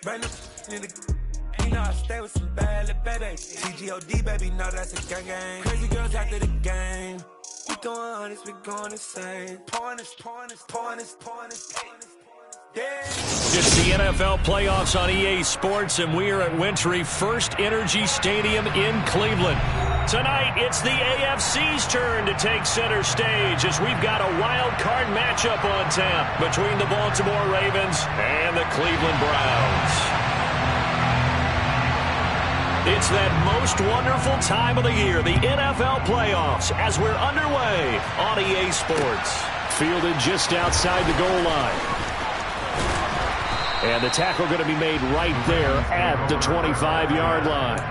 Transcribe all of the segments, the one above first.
Brand new nigga. You know I stay with some bad little baby. TGOD, baby, know that's a gang gang. Crazy girls after the game. We going honest, we going insane. Pointers. Yeah. It's the NFL playoffs on EA Sports, and we are at Wintry First Energy Stadium in Cleveland. Tonight, it's the AFC's turn to take center stage as we've got a wild card matchup on tap between the Baltimore Ravens and the Cleveland Browns. It's that most wonderful time of the year, the NFL playoffs, as we're underway on EA Sports. Fielded just outside the goal line. And the tackle going to be made right there at the 25-yard line.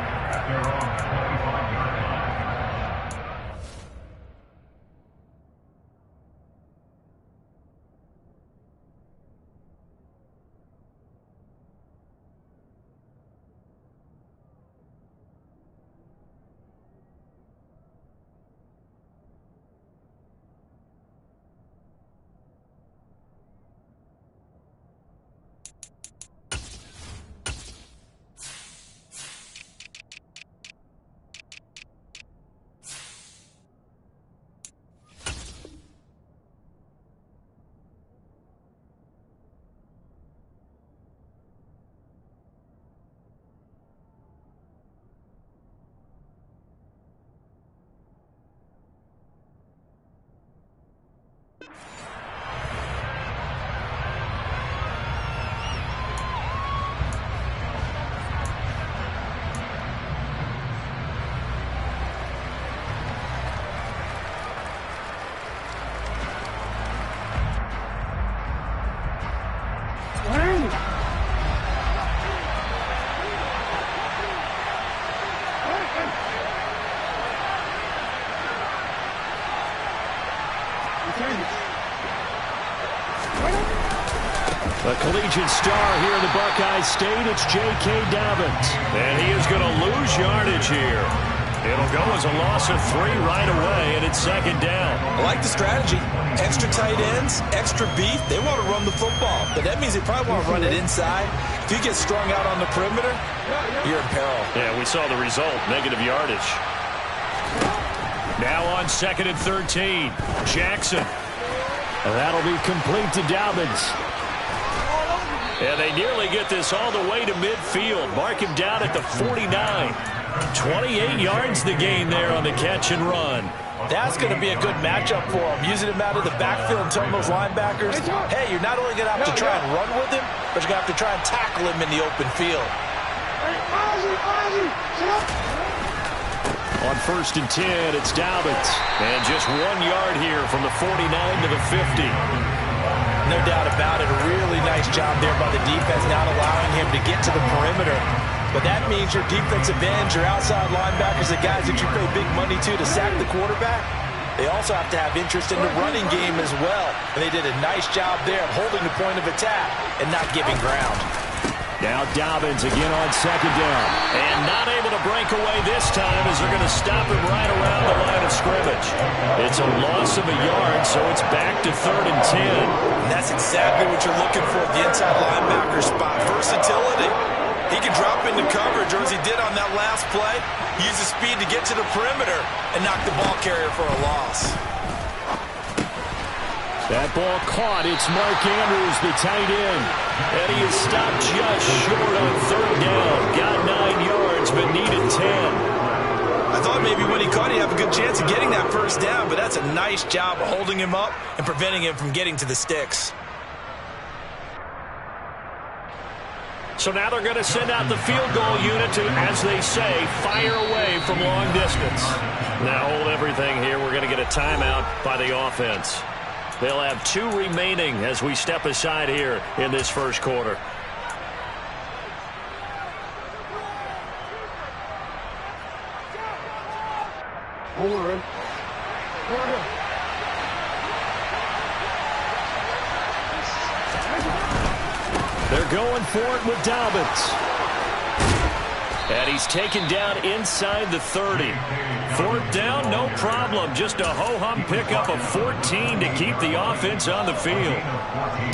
The collegiate star here in the Buckeye State, it's J.K. Dobbins. And he is going to lose yardage here. It'll go as a loss of 3 right away, and it's second down. I like the strategy. Extra tight ends, extra beef. They want to run the football, but that means they probably want to run it inside. If you get strung out on the perimeter, you're in peril. Yeah, we saw the result, negative yardage. Now on 2nd and 13, Jackson. And that'll be complete to Dobbins. And they nearly get this all the way to midfield. Mark him down at the 49. 28 yards the gain there on the catch and run. That's going to be a good matchup for him. Using him out of the backfield and telling those linebackers, hey, you're not only going to have to try and run with him, but you're going to have to try and tackle him in the open field. On 1st and 10, it's Dobbins. And just 1 yard here from the 49 to the 50. No doubt about it. A really nice job there by the defense, not allowing him to get to the perimeter. But that means your defensive ends, your outside linebackers, the guys that you pay big money to sack the quarterback, they also have to have interest in the running game as well. And they did a nice job there of holding the point of attack and not giving ground. Now Dobbins again on 2nd down. And not able to break away this time as they're going to stop him right around the line of scrimmage. It's a loss of a yard, so it's back to 3rd and 10. And that's exactly what you're looking for at the inside linebacker spot. Versatility. He can drop into coverage, or as he did on that last play, use his speed to get to the perimeter and knock the ball carrier for a loss. That ball caught. It's Mark Andrews, the tight end. And he is stopped just short on 3rd down. Got 9 yards, but needed 10. I thought maybe when he caught it, he'd have a good chance of getting that 1st down, but that's a nice job of holding him up and preventing him from getting to the sticks. So now they're going to send out the field goal unit to, as they say, fire away from long distance. Now hold everything here. We're going to get a timeout by the offense. They'll have 2 remaining as we step aside here in this first quarter. They're going for it with Dobbins. And he's taken down inside the 30. Fourth down, no problem. Just a ho-hum pickup of 14 to keep the offense on the field.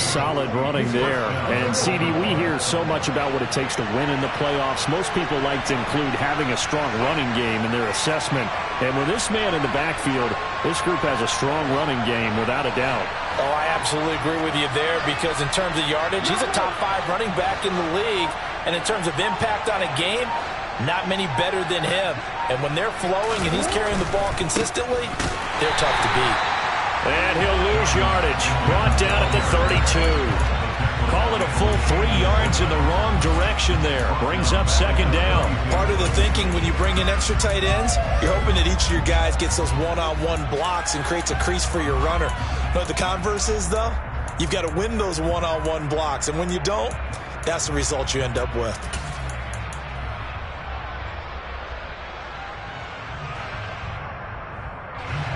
Solid running there. And, CD, we hear so much about what it takes to win in the playoffs. Most people like to include having a strong running game in their assessment. And with this man in the backfield, this group has a strong running game without a doubt. Oh, I absolutely agree with you there because in terms of yardage, he's a top 5 running back in the league. And in terms of impact on a game, not many better than him. And when they're flowing and he's carrying the ball consistently, they're tough to beat. And he'll lose yardage. Brought down at the 32. Call it a full 3 yards in the wrong direction there. Brings up second down. Part of the thinking when you bring in extra tight ends, you're hoping that each of your guys gets those one-on-one blocks and creates a crease for your runner. You know what the converse is, though? You've got to win those one-on-one blocks. And when you don't, that's the result you end up with.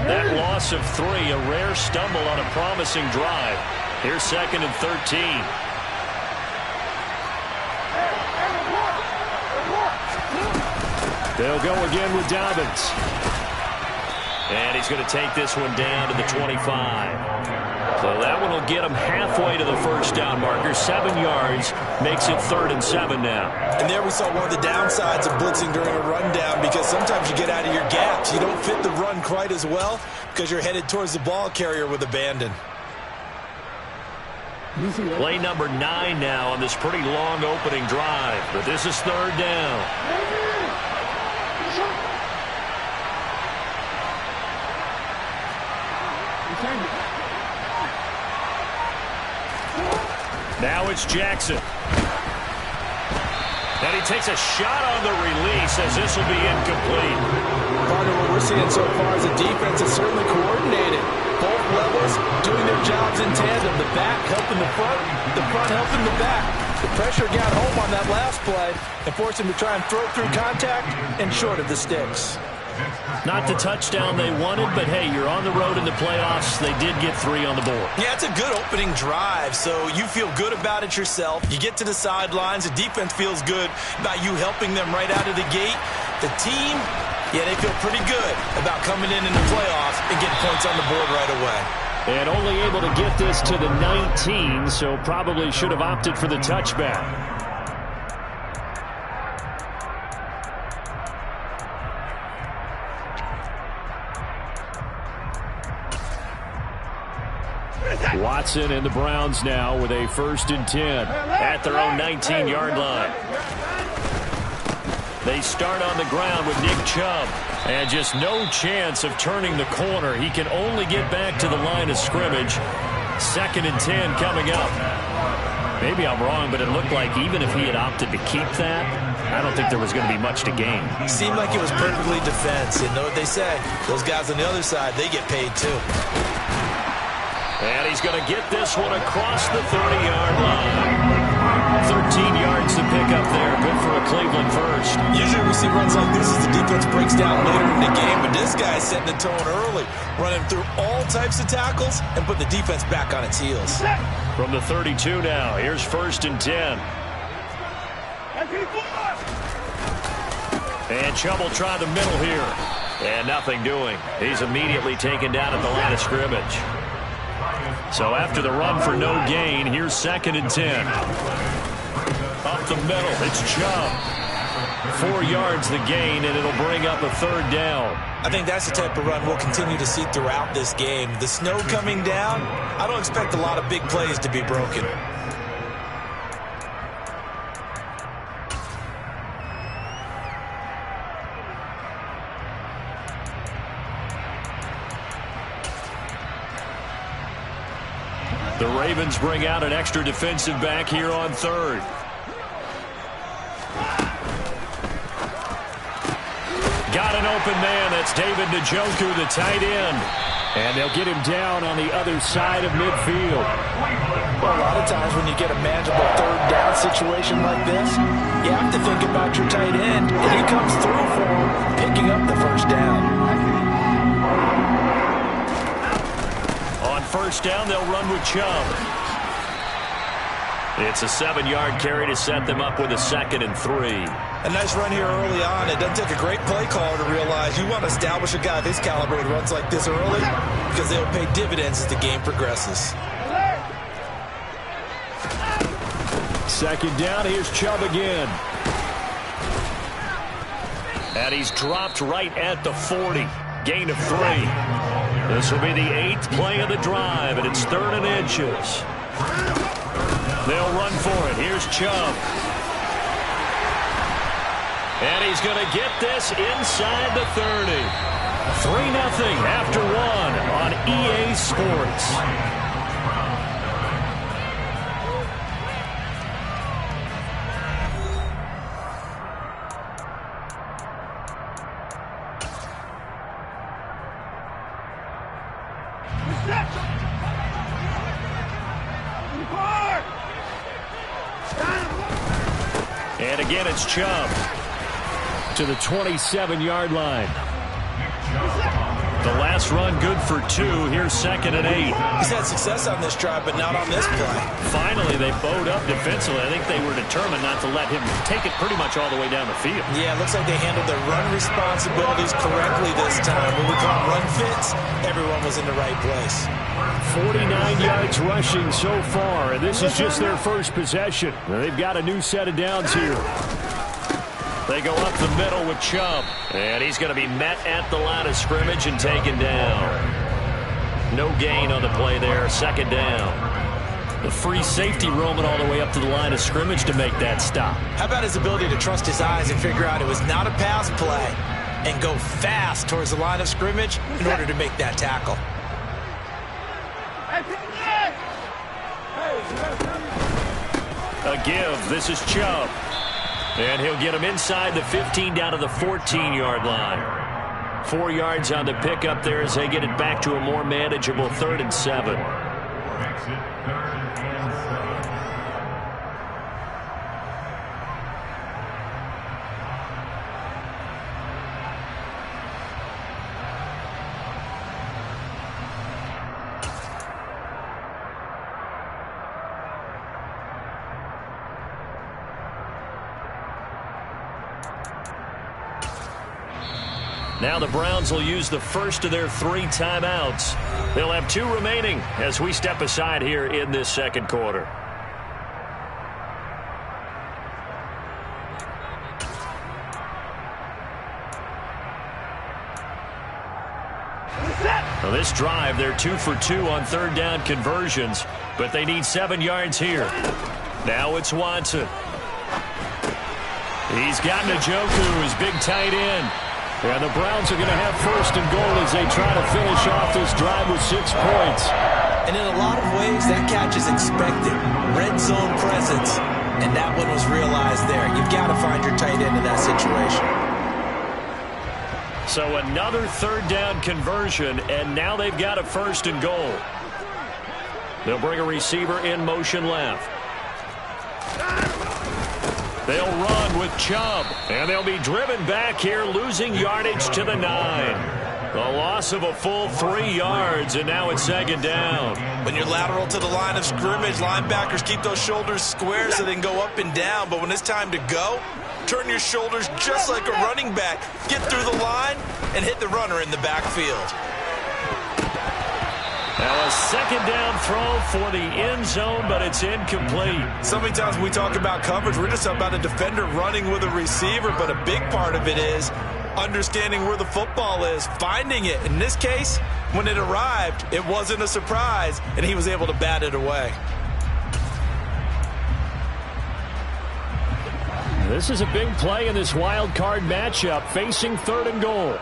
That loss of 3, a rare stumble on a promising drive. Here's second and 13. They'll go again with Dobbins. And he's going to take this one down to the 25. So that one will get him halfway to the first down marker. 7 yards makes it 3rd and 7 now. And there we saw one of the downsides of blitzing during a rundown because sometimes you get out of your gaps. You don't fit the run quite as well because you're headed towards the ball carrier with abandon. Play number 9 now on this pretty long opening drive. But this is 3rd down. Now it's Jackson. And he takes a shot on the release as this will be incomplete. Part of what we're seeing so far is the defense is certainly coordinated. Both levels doing their jobs in tandem. The back helping the front helping the back. The pressure got home on that last play and forced him to try and throw through contact and short of the sticks. Not the touchdown they wanted, but hey, you're on the road in the playoffs. They did get 3 on the board. Yeah, it's a good opening drive, so you feel good about it yourself. You get to the sidelines. The defense feels good about you helping them right out of the gate. The team, yeah, they feel pretty good about coming in the playoffs and getting points on the board right away. And only able to get this to the 19, so probably should have opted for the touchback. Watson and the Browns now with a 1st and 10 at their own 19-yard line. They start on the ground with Nick Chubb. And just no chance of turning the corner. He can only get back to the line of scrimmage. 2nd and 10 coming up. Maybe I'm wrong, but it looked like even if he had opted to keep that, I don't think there was going to be much to gain. It seemed like it was perfectly defense. You know what they say? Those guys on the other side, they get paid too. And he's going to get this one across the 30-yard line. 13 yards to pick up there. Good for a Cleveland first. Usually we see runs like this as the defense breaks down later in the game, but this guy's setting the tone early, running through all types of tackles and put the defense back on its heels. From the 32 now, here's 1st and 10. And Chubb will try the middle here. And nothing doing. He's immediately taken down at the line of scrimmage. So after the run for no gain, here's 2nd and 10. Up the middle, it's Chubb. 4 yards the gain, and it'll bring up a 3rd down. I think that's the type of run we'll continue to see throughout this game. The snow coming down, I don't expect a lot of big plays to be broken. The Ravens bring out an extra defensive back here on 3rd. Got an open man. That's David Njoku, the tight end. And they'll get him down on the other side of midfield. Well, a lot of times when you get a manageable 3rd down situation like this, you have to think about your tight end, and he comes through for him, picking up the 1st down. On 1st down, they'll run with Chubb. It's a 7-yard carry to set them up with a 2nd and 3. A nice run here early on. It doesn't take a great play caller to realize you want to establish a guy of his caliber who runs like this early because they'll pay dividends as the game progresses. 2nd down, here's Chubb again. And he's dropped right at the 40. Gain of 3. This will be the 8th play of the drive, and it's 3rd and inches. They'll run for it. Here's Chubb. And he's going to get this inside the 30. 3-0 after 1 on EA Sports. And again, it's Chubb To the 27-yard line. The last run good for 2. Here's 2nd and 8. He's had success on this drive, but not on this play. Finally, they bowed up defensively. I think they were determined not to let him take it pretty much all the way down the field. Yeah, it looks like they handled their run responsibilities correctly this time. When we call them run fits, everyone was in the right place. 49 yards rushing so far, and this is just their first possession. They've got a new set of downs here. They go up the middle with Chubb, and he's going to be met at the line of scrimmage and taken down. No gain on the play there, 2nd down. The free safety roaming all the way up to the line of scrimmage to make that stop. How about his ability to trust his eyes and figure out it was not a pass play and go fast towards the line of scrimmage in order to make that tackle? A give. This is Chubb. And he'll get him inside the 15 down to the 14-yard line. 4 yards on the pickup there as they get it back to a more manageable 3rd and 7. Now the Browns will use the first of their 3 timeouts. They'll have 2 remaining as we step aside here in this 2nd quarter. Now this drive, they're 2 for 2 on 3rd down conversions, but they need 7 yards here. Now it's Watson. He's got Njoku, his big tight end. And the Browns are going to have 1st and goal as they try to finish off this drive with 6 points. And in a lot of ways, that catch is expected. Red zone presence, and that one was realized there. You've got to find your tight end in that situation. So another 3rd down conversion, and now they've got a 1st and goal. They'll bring a receiver in motion left. They'll run with Chubb, and they'll be driven back here, losing yardage to the 9. The loss of a full 3 yards, and now it's 2nd down. When you're lateral to the line of scrimmage, linebackers keep those shoulders square so they can go up and down. But when it's time to go, turn your shoulders just like a running back. Get through the line and hit the runner in the backfield. Now a 2nd down throw for the end zone, but it's incomplete. So many times when we talk about coverage, we're just about a defender running with a receiver, but a big part of it is understanding where the football is, finding it. In this case, when it arrived, it wasn't a surprise, and he was able to bat it away. This is a big play in this wild card matchup, facing 3rd and goal.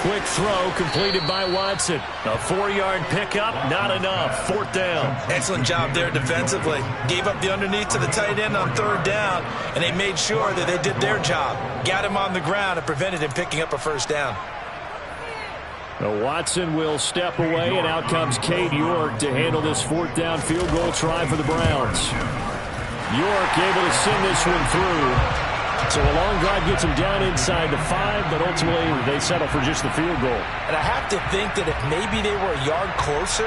Quick throw completed by Watson. A 4-yard pickup, not enough. 4th down. Excellent job there defensively. Gave up the underneath to the tight end on 3rd down, and they made sure that they did their job. Got him on the ground and prevented him picking up a 1st down. Now Watson will step away, and out comes Cade York to handle this 4th down field goal try for the Browns. York able to send this one through. So a long drive gets them down inside the 5, but ultimately they settle for just the field goal. And I have to think that if maybe they were a yard closer,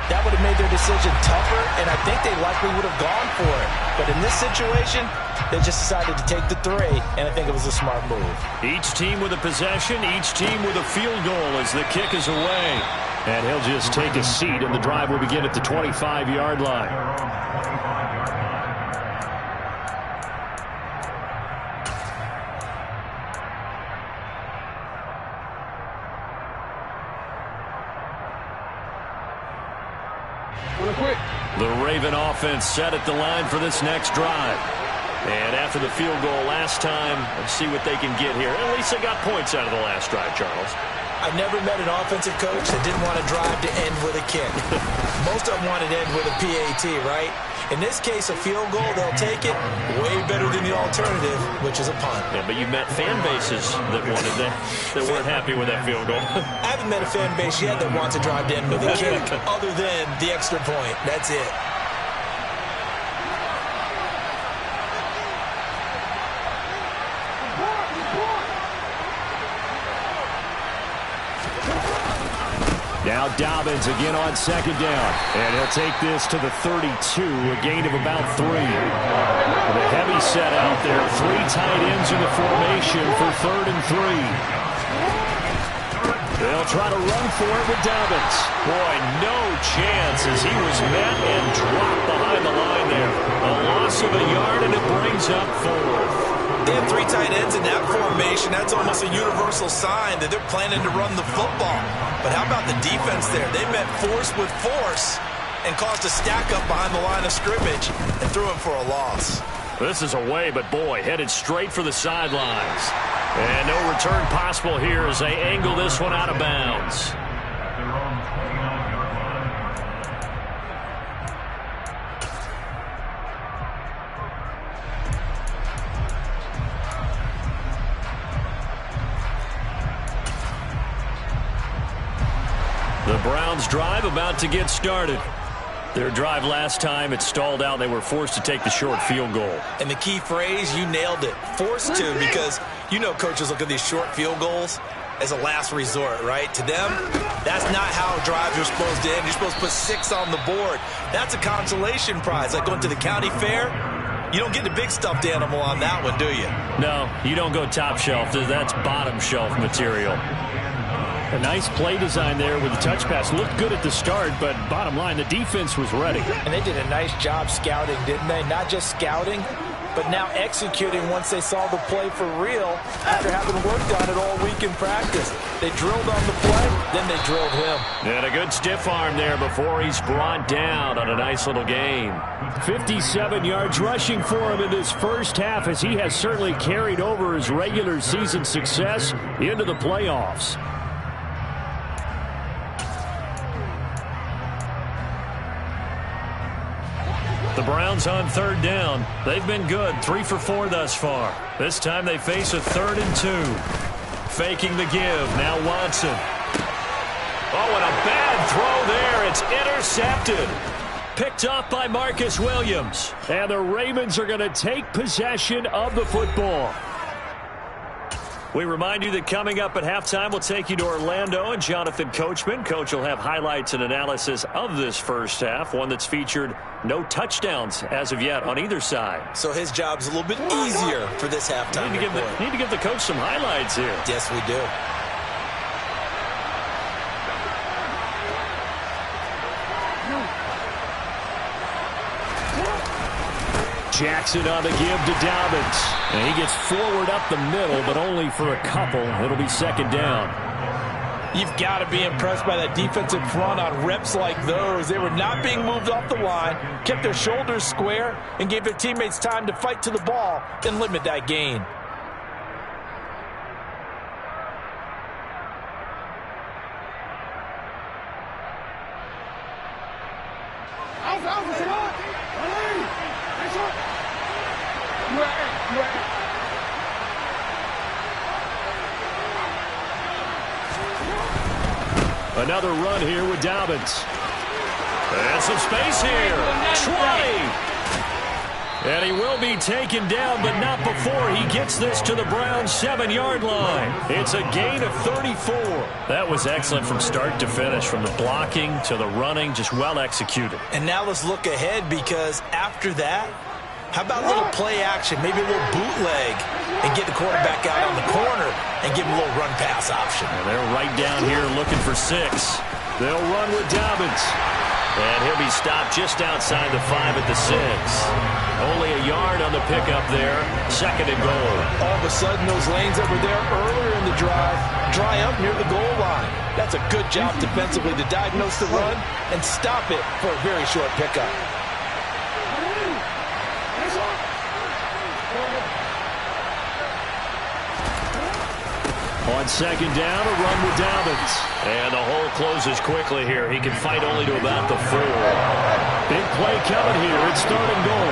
that would have made their decision tougher, and I think they likely would have gone for it. But in this situation, they just decided to take the 3, and I think it was a smart move. Each team with a possession, each team with a field goal as the kick is away. And he'll just take a seat, and the drive will begin at the 25-yard line. The Raven offense set at the line for this next drive. And after the field goal last time, let's see what they can get here. At least they got points out of the last drive, Charles. I've never met an offensive coach that didn't want to drive to end with a kick. Most of them wanted to end with a PAT, right? In this case, a field goal, they'll take it way better than the alternative, which is a punt. Yeah, but you've met fan bases that wanted that weren't happy with that field goal. I haven't met a fan base yet that wants to drive to end with a kick other than the extra point. That's it. Now Dobbins again on second down. And he'll take this to the 32, a gain of about 3. With a heavy set out there. 3 tight ends in the formation for 3rd and 3. They'll try to run for it with Dobbins. Boy, no chance as he was met and dropped behind the line there. A loss of a yard, and it brings up 4th. They have 3 tight ends in that formation. That's almost a universal sign that they're planning to run the football. But how about the defense there? They met force with force and caused a stack up behind the line of scrimmage and threw him for a loss. This is away, but boy, headed straight for the sidelines. And no return possible here as they angle this one out of bounds. The Browns drive about to get started. Their drive last time, it stalled out. They were forced to take the short field goal. And the key phrase, you nailed it. Forced to, because you know coaches look at these short field goals as a last resort, right? To them, that's not how drives are supposed to end. You're supposed to put 6 on the board. That's a consolation prize. Like going to the county fair, you don't get the big stuffed animal on that one, do you? No, you don't go top shelf. That's bottom shelf material. A nice play design there with the touch pass. Looked good at the start, but bottom line, the defense was ready. And they did a nice job scouting, didn't they? Not just scouting, but now executing once they saw the play for real after having worked on it all week in practice. They drilled on the play, then they drilled him. And a good stiff arm there before he's brought down on a nice little gain. 57 yards rushing for him in this first half, as he has certainly carried over his regular season success into the playoffs. The Browns on 3rd down. They've been good, 3 for 4 thus far. This time they face a 3rd and 2. Faking the give. Now Watson. Oh, and a bad throw there. It's intercepted. Picked off by Marcus Williams. And the Ravens are going to take possession of the football. We remind you that coming up at halftime, we'll take you to Orlando and Jonathan Coachman. Coach will have highlights and analysis of this first half, one that's featured no touchdowns as of yet on either side. So his job's a little bit easier for this halftime. Need to give the coach some highlights here. Yes, we do. Jackson on the give to Dobbins. And he gets forward up the middle, but only for a couple. It'll be 2nd down. You've got to be impressed by that defensive front on reps like those. They were not being moved off the line, kept their shoulders square, and gave their teammates time to fight to the ball and limit that gain. Another run here with Dobbins. And some space here. 20. And he will be taken down, but not before he gets this to the Browns' 7-yard line. It's a gain of 34. That was excellent from start to finish, from the blocking to the running, just well executed. And now let's look ahead, because after that, how about a little play action, maybe a little bootleg, and get the quarterback out on the corner and give him a little run-pass option. And they're right down here looking for 6. They'll run with Dobbins. And he'll be stopped just outside the 5 at the 6. Only a yard on the pickup there. 2nd and goal. All of a sudden, those lanes that were there earlier in the drive dry up near the goal line. That's a good job defensively to diagnose the run and stop it for a very short pickup. On 2nd down, a run with Dobbins. And the hole closes quickly here. He can fight only to about the 4. Big play coming here. It's 3rd and goal.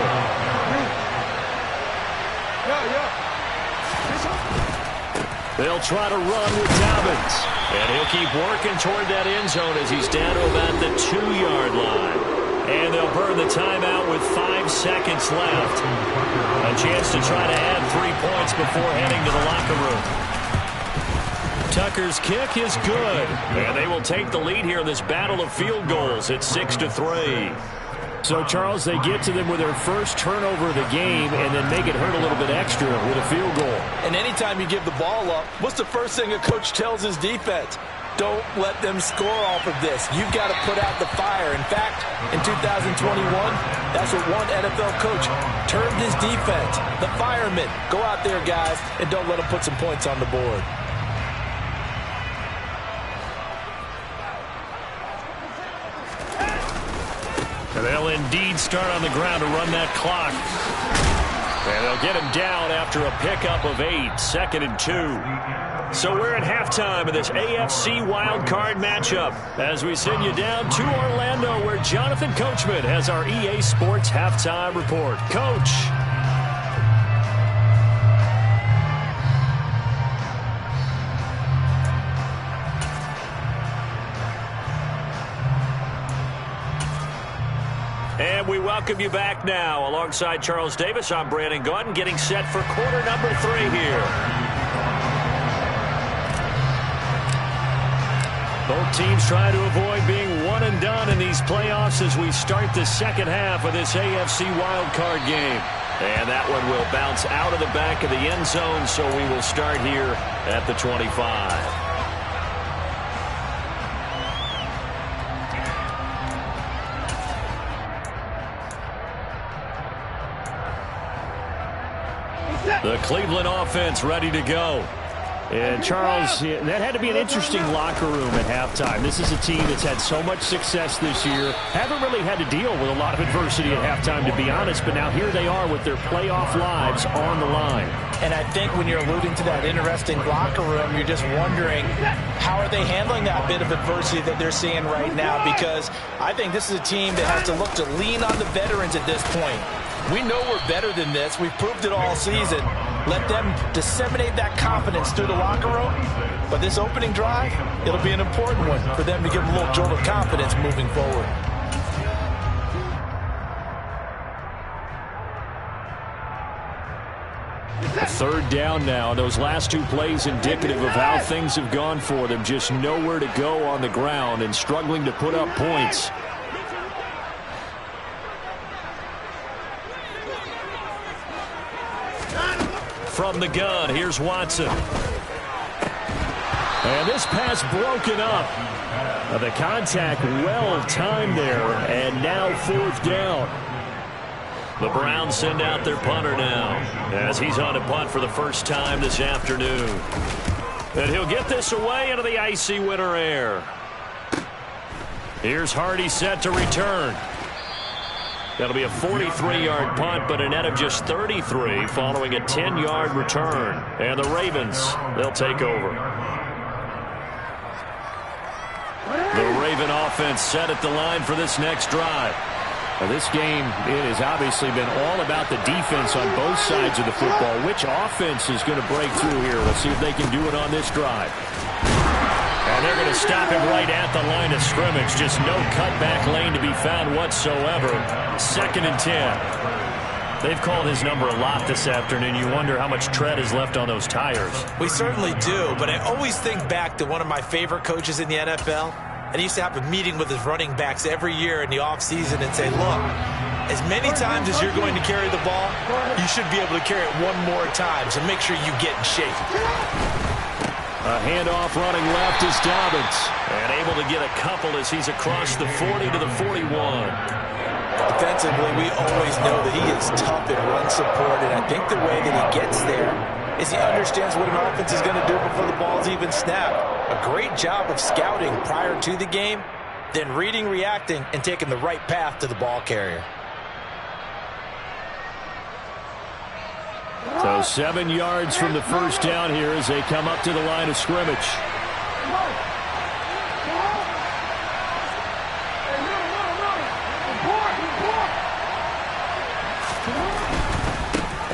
They'll try to run with Dobbins. And he'll keep working toward that end zone as he's down to about the 2-yard line. And they'll burn the timeout with 5 seconds left. A chance to try to add 3 points before heading to the locker room. Tucker's kick is good. And they will take the lead here in this battle of field goals at 6-3. So, Charles, they get to them with their first turnover of the game and then make it hurt a little bit extra with a field goal. And anytime you give the ball up, what's the first thing a coach tells his defense? Don't let them score off of this. You've got to put out the fire. In fact, in 2021, that's what one NFL coach termed his defense, the firemen. Go out there, guys, and don't let them put some points on the board. And they'll indeed start on the ground to run that clock. And they'll get him down after a pickup of 8, 2nd and 2. So we're at halftime of this AFC wildcard matchup as we send you down to Orlando, where Jonathan Coachman has our EA Sports halftime report. Coach. And we welcome you back now. Alongside Charles Davis, I'm Brandon Gaudin, getting set for quarter number 3 here. Both teams try to avoid being one and done in these playoffs as we start the second half of this AFC wildcard game. And that one will bounce out of the back of the end zone, so we will start here at the 25. The Cleveland offense ready to go. And, Charles, that had to be an interesting locker room at halftime. This is a team that's had so much success this year. Haven't really had to deal with a lot of adversity at halftime, to be honest. But now here they are with their playoff lives on the line. And I think when you're alluding to that interesting locker room, you're just wondering, how are they handling that bit of adversity that they're seeing right now? Because I think this is a team that has to look to lean on the veterans at this point. We know we're better than this. We've proved it all season. Let them disseminate that confidence through the locker room. But this opening drive, it'll be an important one for them to give them a little jolt of confidence moving forward. Third down now. Those last 2 plays indicative of how things have gone for them. Just nowhere to go on the ground and struggling to put up points. From the gun, here's Watson. And this pass broken up. The contact well timed there, and now 4th down. The Browns send out their punter now as he's on a punt for the first time this afternoon. And he'll get this away into the icy winter air. Here's Hardy set to return. That'll be a 43-yard punt, but a net of just 33 following a 10-yard return. And the Ravens, they'll take over. The Raven offense set at the line for this next drive. Now this game, it has obviously been all about the defense on both sides of the football. Which offense is going to break through here? Let's see if they can do it on this drive. And they're going to stop him right at the line of scrimmage. Just no cutback lane to be found whatsoever. 2nd and 10. They've called his number a lot this afternoon. You wonder how much tread is left on those tires. We certainly do, but I always think back to one of my favorite coaches in the NFL. And he used to have a meeting with his running backs every year in the offseason and say, look, as many times as you're going to carry the ball, you should be able to carry it one more time, so make sure you get in shape. A handoff running left is Dobbins. And able to get a couple as he's across the 40 to the 41. Defensively, we always know that he is tough and run support, and I think the way that he gets there is he understands what an offense is going to do before the ball's even snapped. A great job of scouting prior to the game, then reading, reacting, and taking the right path to the ball carrier. So 7 yards from the first down here as they come up to the line of scrimmage.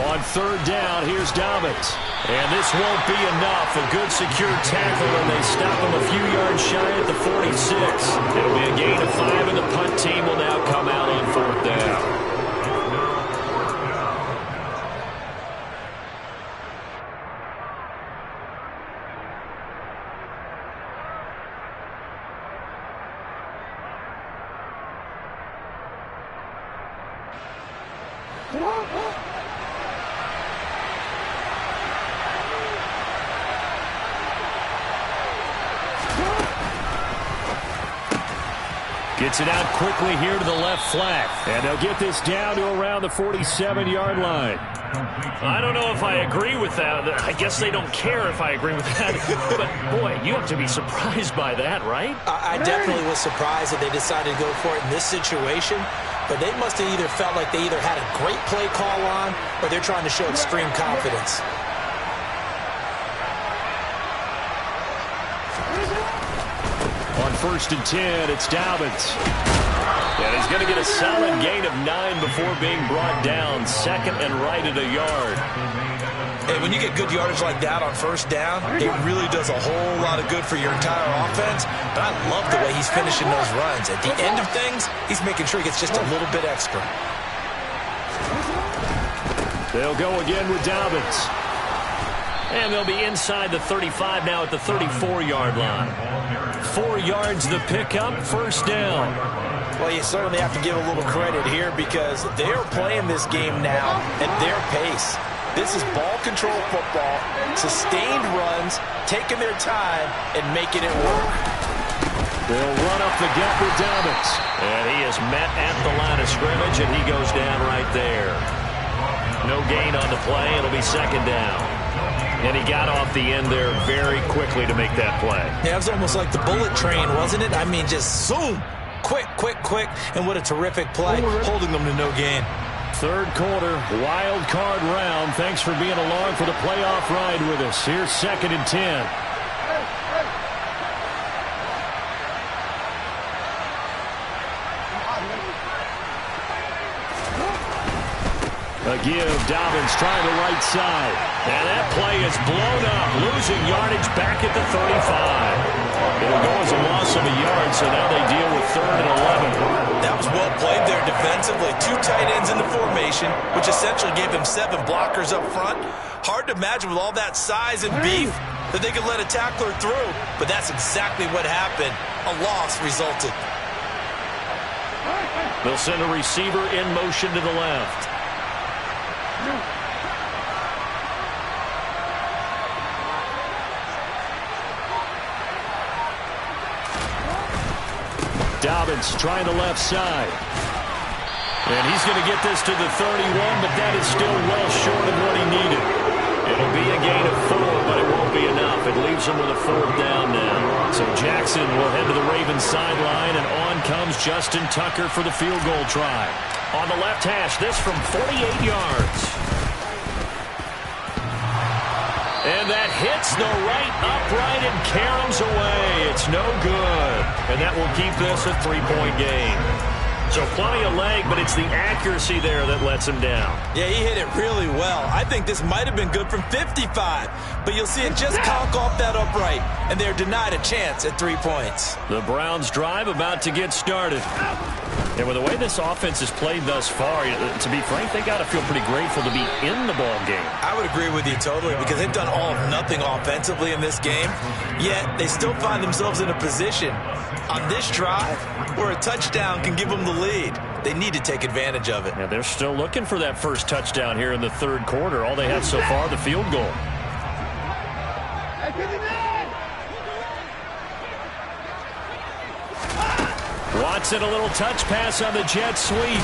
On third down, here's Dobbins. And this won't be enough. A good secure tackle, and they stop him a few yards shy at the 46. It'll be a gain of 5, and the punt team will now come out on fourth down. Gets it out quickly here to the left flat. And they'll get this down to around the 47-yard line. I don't know if I agree with that. I guess they don't care if I agree with that. But, boy, you have to be surprised by that, right? I definitely was surprised that they decided to go for it in this situation. But they must have either felt like they either had a great play call on or they're trying to show extreme confidence. On 1st and 10, it's Dobbins. And he's going to get a solid gain of 9 before being brought down. Second and right at a yard. Hey, when you get good yardage like that on first down, it really does a whole lot of good for your entire offense. But I love the way he's finishing those runs. At the end of things, he's making sure he gets just a little bit extra. They'll go again with Dobbins. And they'll be inside the 35 now at the 34-yard line. 4 yards the pickup, first down. Well, you certainly have to give a little credit here because they're playing this game now at their pace. This is ball control football, sustained runs, taking their time, and making it work. They'll run up the gut with Dobbins. And he is met at the line of scrimmage, and he goes down right there. No gain on the play. It'll be second down. And he got off the end there very quickly to make that play. Yeah, it was almost like the bullet train, wasn't it? I mean, just zoom. Quick, quick, quick. And what a terrific play, holding them to no gain. Third quarter, wild card round. Thanks for being along for the playoff ride with us. Here's 2nd and 10. A give, Dobbins trying the right side. And that play is blown up, losing yardage back at the 35. It'll go as a loss of a yard, so now they deal with 3rd and 11. That was well played there defensively. 2 tight ends in the formation, which essentially gave him 7 blockers up front. Hard to imagine with all that size and beef that they could let a tackler through, but that's exactly what happened. A loss resulted. They'll send a receiver in motion to the left. Dobbins trying the left side. And he's going to get this to the 31, but that is still well short of what he needed. It'll be a gain of 4, but it won't be enough. It leaves him with a 4th down now. So Jackson will head to the Ravens sideline, and on comes Justin Tucker for the field goal try. On the left hash, this from 48 yards. And that hits the right upright and caroms away. It's no good. And that will keep this a 3-point game. So plenty of leg, but it's the accuracy there that lets him down. Yeah, he hit it really well. I think this might have been good from 55. But you'll see it just conk off that upright. And they're denied a chance at 3 points. The Browns drive about to get started. And with the way this offense has played thus far, to be frank, they got to feel pretty grateful to be in the ball game. I would agree with you totally, because they've done all of nothing offensively in this game, yet they still find themselves in a position on this drive where a touchdown can give them the lead. They need to take advantage of it. Yeah, they're still looking for that first touchdown here in the third quarter. All they had so far, the field goal. Watson, a little touch pass on the jet sweep.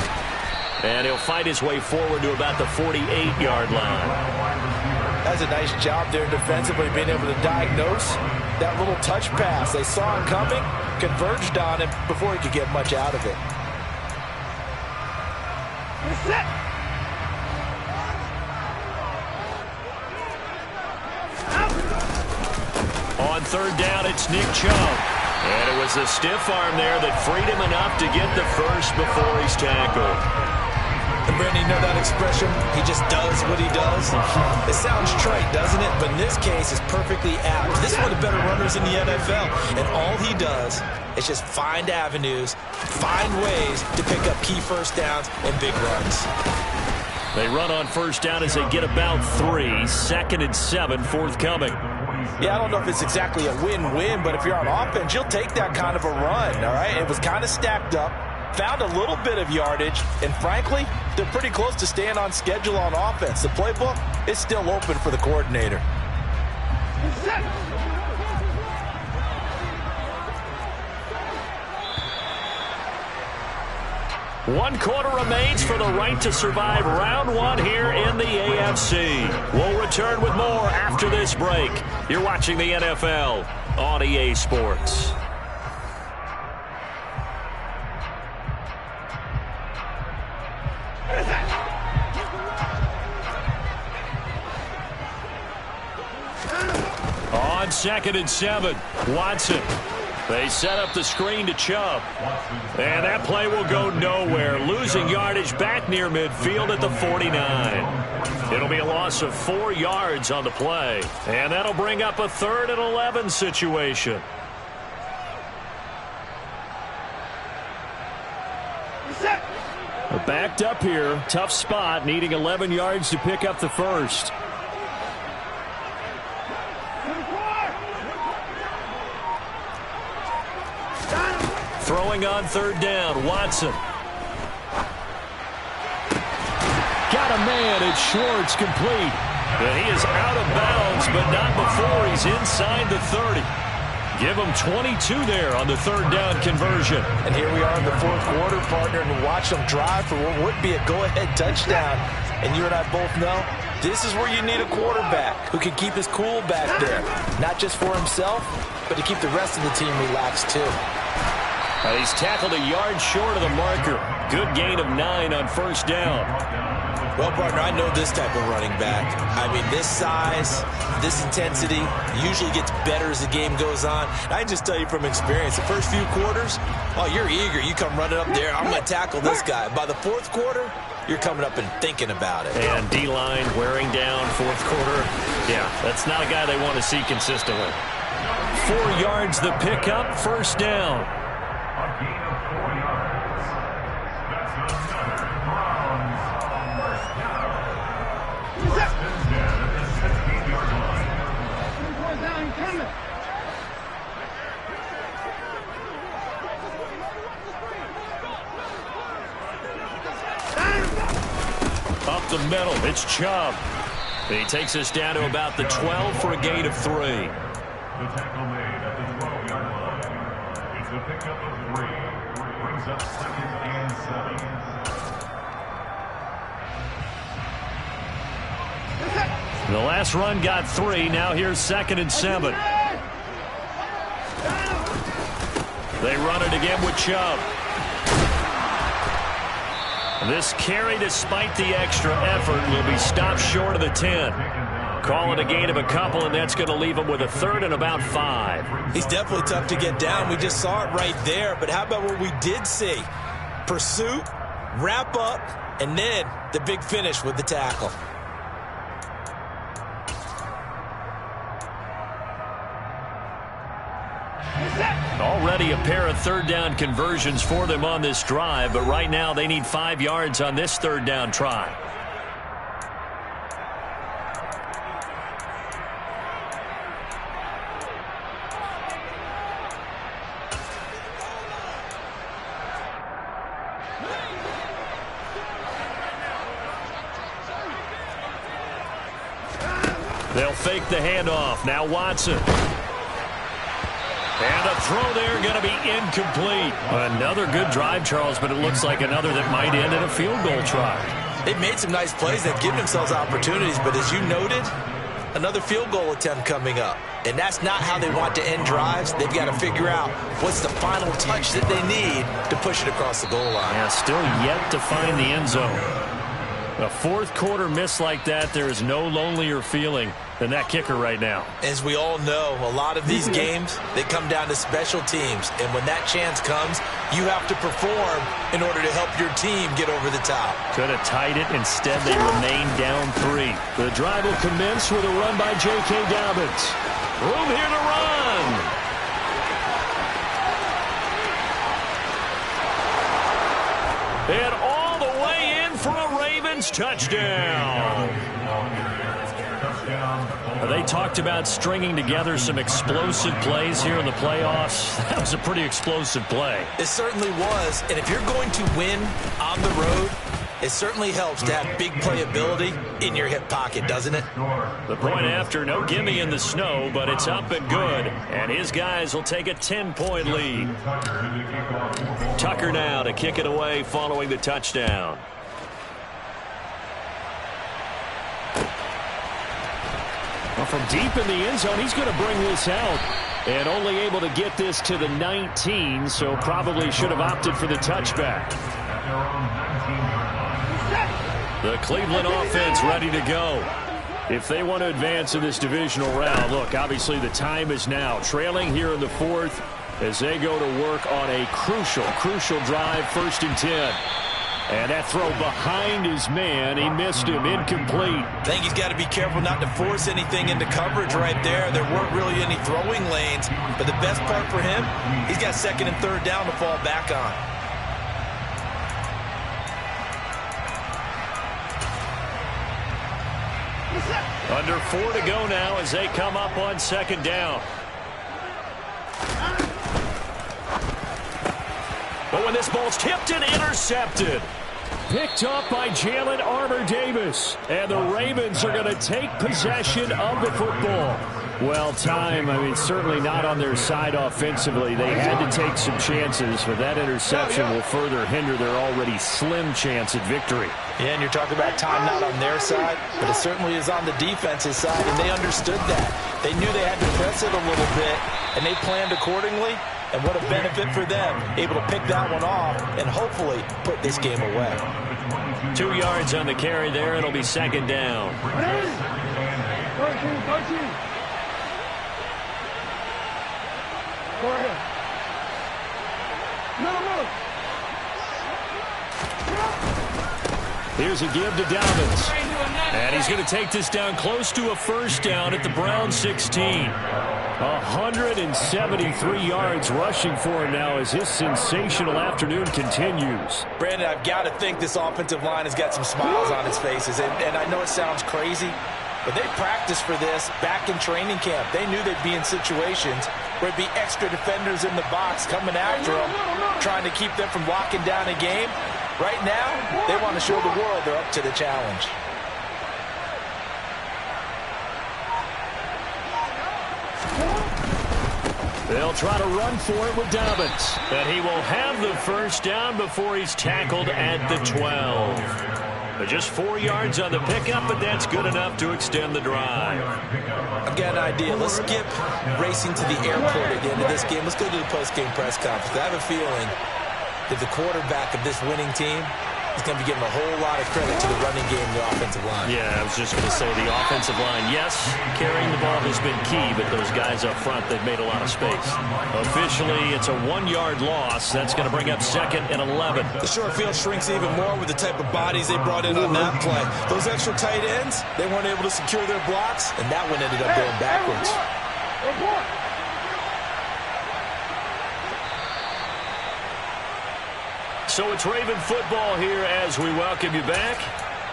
And he'll fight his way forward to about the 48-yard line. That's a nice job there defensively, being able to diagnose that little touch pass. They saw it coming, converged on him before he could get much out of it. On third down, it's Nick Chubb. And it was a stiff arm there that freed him enough to get the first before he's tackled. And Brandon, you know that expression? He just does what he does. It sounds trite, doesn't it? But in this case, it's perfectly apt. This is one of the better runners in the NFL. And all he does is just find avenues, find ways to pick up key first downs and big runs. They run on first down as they get about 3. 2nd and 7 forthcoming. Yeah, I don't know if it's exactly a win-win, but if you're on offense, you'll take that kind of a run, all right? It was kind of stacked up, found a little bit of yardage, and frankly, they're pretty close to staying on schedule on offense. The playbook is still open for the coordinator. One quarter remains for the right to survive round 1 here in the AFC. We'll return with more after this break. You're watching the NFL on EA Sports. On 2nd and 7, Watson. They set up the screen to Chubb. And that play will go nowhere. Losing yardage back near midfield at the 49. It'll be a loss of 4 yards on the play. And that'll bring up a 3rd and 11 situation. We're backed up here. Tough spot, needing 11 yards to pick up the first. Throwing on third down, Watson. Got a man, it's Schwartz, complete. And he is out of bounds, but not before he's inside the 30. Give him 22 there on the third down conversion. And here we are in the fourth quarter, partner, and watch them drive for what would be a go-ahead touchdown. And you and I both know this is where you need a quarterback who can keep his cool back there. Not just for himself, but to keep the rest of the team relaxed too. He's tackled a yard short of the marker. Good gain of 9 on first down. Well, partner, I know this type of running back. I mean, this size, this intensity usually gets better as the game goes on. I just tell you from experience, the first few quarters, oh, you're eager. You come running up there, I'm going to tackle this guy. By the fourth quarter, you're coming up and thinking about it. And D-line wearing down fourth quarter. Yeah, that's not a guy they want to see consistently. 4 yards the pickup, first down. Up the middle, it's Chubb. He takes us down to about the 12 for a gain of 3. The tackle made at the 12-yard line. It's a pickup of 3. Brings up 2nd and 7. The last run got 3. Now here's 2nd and 7. They run it again with Chubb. This carry, despite the extra effort, will be stopped short of the 10. Call it a gain of a couple, and that's going to leave him with a 3rd and about 5. He's definitely tough to get down. We just saw it right there. But how about what we did see? Pursuit, wrap up, and then the big finish with the tackle. Already a pair of third down conversions for them on this drive, but right now they need 5 yards on this third down try. They'll fake the handoff. Now Watson. And a throw there going to be incomplete. Another good drive, Charles, but it looks like another that might end in a field goal try. They've made some nice plays. They've given themselves opportunities, but as you noted, another field goal attempt coming up. And that's not how they want to end drives. They've got to figure out what's the final touch that they need to push it across the goal line. Yeah, still yet to find the end zone. A fourth quarter miss like that, there is no lonelier feeling than that kicker right now. As we all know, a lot of these games, they come down to special teams. And when that chance comes, you have to perform in order to help your team get over the top. Could have tied it. Instead, they remain down 3. The drive will commence with a run by J.K. Dobbins. Room here to run. And all the way in for a Ravens touchdown. They talked about stringing together some explosive plays here in the playoffs. That was a pretty explosive play. It certainly was. And if you're going to win on the road, it certainly helps to have big playability in your hip pocket, doesn't it? The point after, no gimme in the snow, but it's up and good. And his guys will take a 10-point lead. Tucker now to kick it away following the touchdown. Well, from deep in the end zone, he's going to bring this out. And only able to get this to the 19, so probably should have opted for the touchback. The Cleveland offense ready to go. If they want to advance in this divisional round, look, obviously the time is now. Trailing here in the fourth as they go to work on a crucial drive, 1st and 10. And that throw behind his man, he missed him, incomplete. I think he's got to be careful not to force anything into coverage right there. There weren't really any throwing lanes, but the best part for him, he's got 2nd and 3rd down to fall back on. Under 4 to go now as they come up on 2nd down. But when this ball's tipped and intercepted. Picked up by Jalen Armour-Davis. And the Ravens are going to take possession of the football. Well, certainly not on their side offensively. They had to take some chances, but that interception will further hinder their already slim chance at victory. Yeah, and you're talking about time not on their side, but it certainly is on the defensive side, and they understood that. They knew they had to press it a little bit, and they planned accordingly. And what a benefit for them, able to pick that one off and hopefully put this game away. 2 yards on the carry there. It'll be 2nd down. Go ahead. Here's a give to Dobbins. And he's going to take this down close to a 1st down at the Browns 16. 173 yards rushing for him now as his sensational afternoon continues. Brandon, I've got to think this offensive line has got some smiles on its faces. And I know it sounds crazy, but they practiced for this back in training camp. They knew they'd be in situations where it'd be extra defenders in the box coming after them, trying to keep them from locking down a game. Right now, they want to show the world they're up to the challenge. They'll try to run for it with Dobbins. But he will have the 1st down before he's tackled at the 12. But just 4 yards on the pickup, but that's good enough to extend the drive. I've got an idea. Let's skip racing to the airport at the end of this game. Let's go to the post-game press conference. I have a feeling that the quarterback of this winning team is going to be getting a whole lot of credit to the running game and the offensive line. Yeah, I was just going to say the offensive line, yes, carrying the ball has been key, but those guys up front, they've made a lot of space. Officially, it's a 1-yard loss. That's going to bring up 2nd and 11. The short field shrinks even more with the type of bodies they brought in on that play. Those extra tight ends, they weren't able to secure their blocks, and that one ended up going backwards. So it's Raven football here as we welcome you back.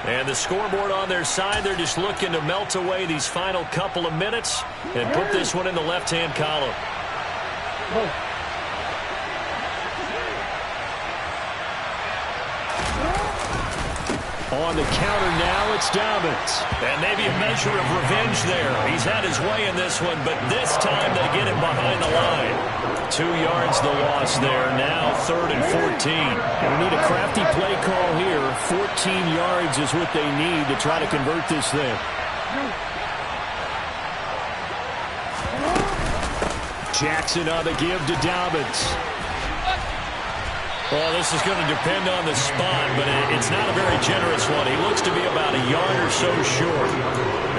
And the scoreboard on their side, they're just looking to melt away these final couple of minutes and put this one in the left-hand column. On the counter now, it's Dobbins. And maybe a measure of revenge there. He's had his way in this one, but this time they get him behind the line. 2 yards the loss there. Now 3rd and 14. And we need a crafty play call here. 14 yards is what they need to try to convert this thing. Jackson on the give to Dobbins. Well, this is going to depend on the spot, but it's not a very generous one. He looks to be about a yard or so short.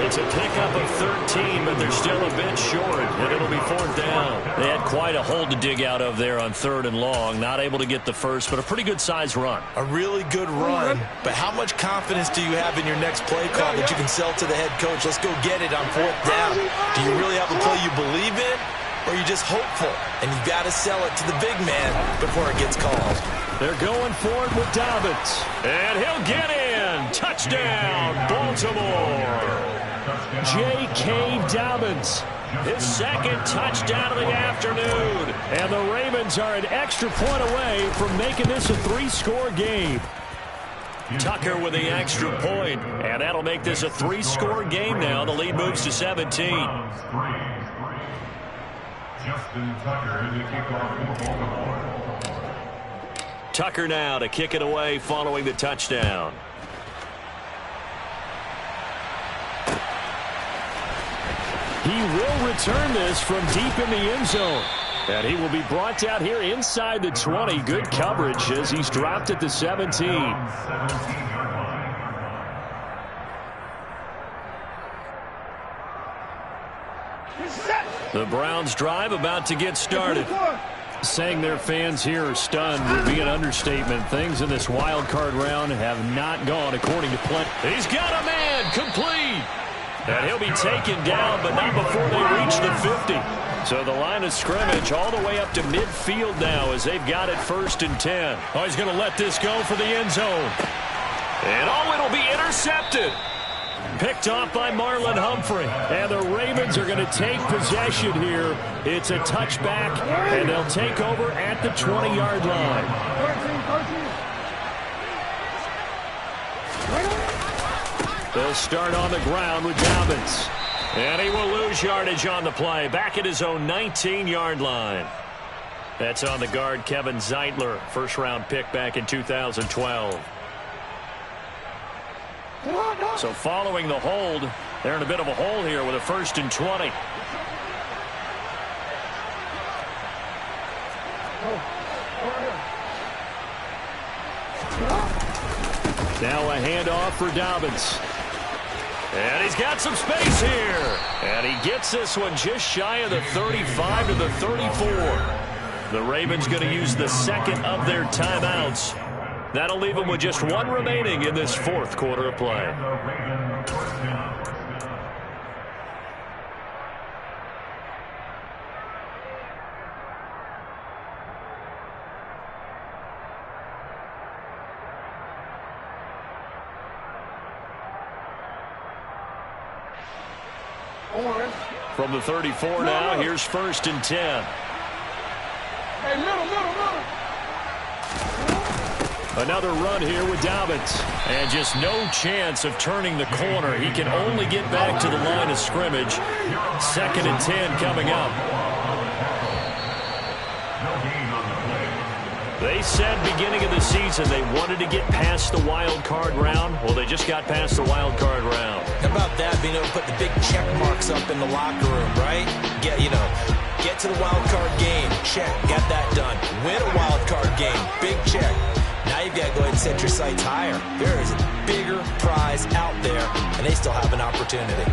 It's a pickup of 13, but they're still a bit short, and it'll be 4th down. They had quite a hole to dig out of there on 3rd and long. Not able to get the first, but a pretty good-sized run. A really good run, but how much confidence do you have in your next play call that you can sell to the head coach? Let's go get it on 4th down. Do you really have a play you believe in? Or are you just hopeful, and you've got to sell it to the big man before it gets called? They're going for it with Dobbins. And he'll get in. Touchdown, Baltimore. J.K. Dobbins. His 2nd touchdown of the afternoon. And the Ravens are an extra point away from making this a 3-score game. Tucker with the extra point, and that'll make this a 3-score game now. The lead moves to 17. Justin Tucker to kick off for Baltimore. Tucker now to kick it away following the touchdown. He will return this from deep in the end zone. And he will be brought down here inside the 20. Good coverage as he's dropped at the 17. The Browns drive about to get started. Saying their fans here are stunned would be an understatement. Things in this wild card round have not gone according to plan. He's got a man complete. And he'll be taken down, but not before they reach the 50. So the line of scrimmage all the way up to midfield now as they've got it 1st and 10. Oh, he's going to let this go for the end zone. And it'll be intercepted. Picked off by Marlon Humphrey. And the Ravens are going to take possession here. It's a touchback, and they'll take over at the 20-yard line. They'll start on the ground with Dobbins. And he will lose yardage on the play. Back at his own 19-yard line. That's on the guard, Kevin Zeitler. First-round pick back in 2012. So following the hold, they're in a bit of a hole here with a 1st and 20. Now a handoff for Dobbins. And he's got some space here. And he gets this one just shy of the 35 to the 34. The Ravens going to use the 2nd of their timeouts. That'll leave them with just 1 remaining in this 4th quarter of play. From the 34 now, here's 1st and 10. Hey, middle. Another run here with Dobbins. And just no chance of turning the corner. He can only get back to the line of scrimmage. 2nd and 10 coming up. They said beginning of the season they wanted to get past the wild card round. Well, they just got past the wild card round. How about that, being able to put the big check marks up in the locker room, right? Get to the wild card game. Check. Got that done. Win a wild card game. Big check. Now you've got to go ahead and set your sights higher. There is a bigger prize out there, and they still have an opportunity.